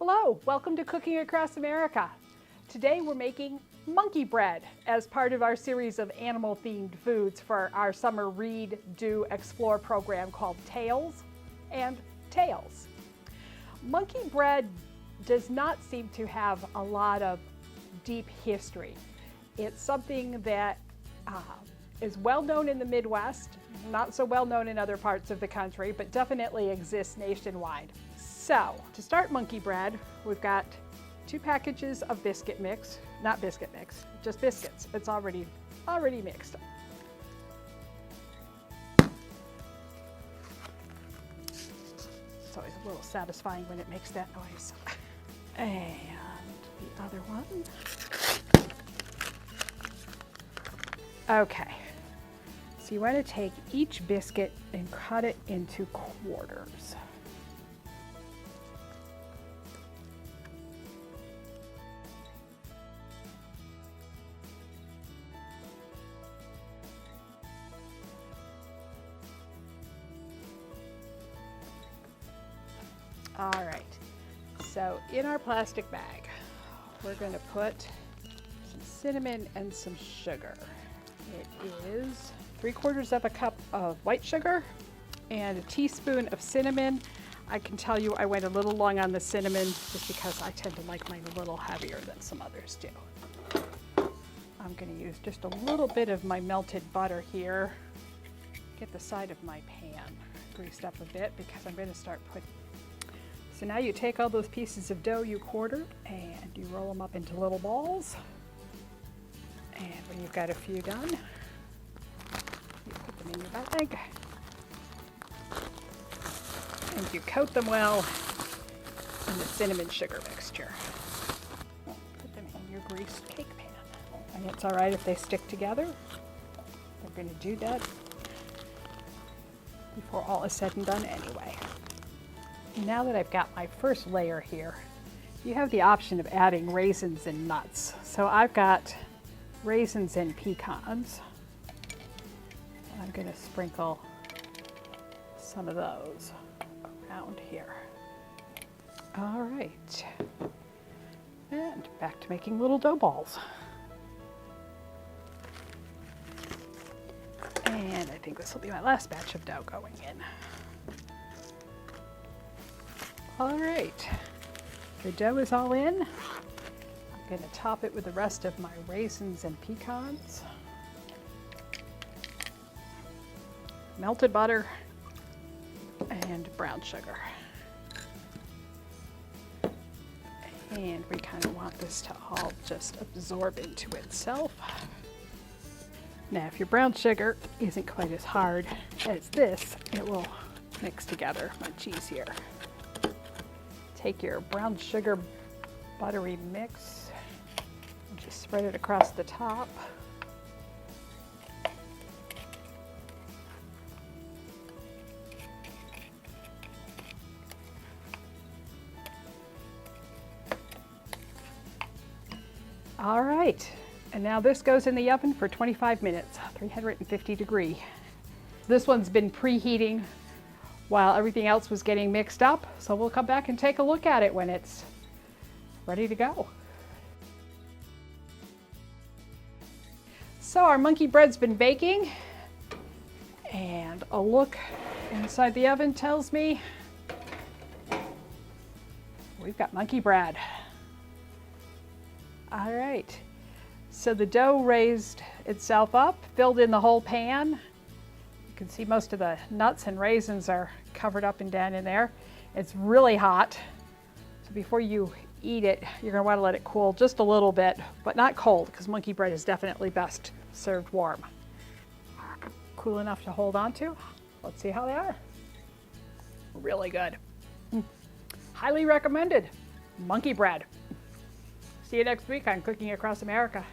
Hello, welcome to Cooking Across America. Today we're making monkey bread as part of our series of animal-themed foods for our summer Read, Do, Explore program called Tales and Tales. Monkey bread does not seem to have a lot of deep history. It's something that is well known in the Midwest, not so well known in other parts of the country, but definitely exists nationwide. So, to start monkey bread, we've got 2 packages of biscuit mix, not biscuit mix, just biscuits. It's already mixed. It's always a little satisfying when it makes that noise. And the other one. Okay, so you want to take each biscuit and cut it into quarters. All right, so in our plastic bag, we're going to put some cinnamon and some sugar. It is 3/4 of a cup of white sugar and a teaspoon of cinnamon. I can tell you I went a little long on the cinnamon just because I tend to like mine a little heavier than some others do. I'm going to use just a little bit of my melted butter here. Get the side of my pan greased up a bit because I'm going to start putting. So now you take all those pieces of dough you quarter and you roll them up into little balls. And when you've got a few done, you put them in your bag. And you coat them well in the cinnamon sugar mixture. Put them in your greased cake pan. And it's all right if they stick together. We're going to do that before all is said and done anyway. Now that I've got my first layer here, you have the option of adding raisins and nuts. So I've got raisins and pecans. I'm going to sprinkle some of those around here. All right, and back to making little dough balls. And I think this will be my last batch of dough going in. All right, the dough is all in. I'm going to top it with the rest of my raisins and pecans, melted butter, and brown sugar. And we kind of want this to all just absorb into itself. Now, if your brown sugar isn't quite as hard as this, it will mix together much easier. Take your brown sugar buttery mix and just spread it across the top. All right, and now this goes in the oven for 25 minutes, 350 degree. This one's been preheating while everything else was getting mixed up. So we'll come back and take a look at it when it's ready to go. So our monkey bread's been baking, and a look inside the oven tells me we've got monkey bread. All right, so the dough raised itself up, filled in the whole pan. You can see most of the nuts and raisins are covered up and down in there. It's really hot, so before you eat it, you're going to want to let it cool just a little bit, but not cold, because monkey bread is definitely best served warm. Cool enough to hold on to. Let's see how they are. Really good. Highly recommended. Monkey bread. See you next week on Cooking Across America.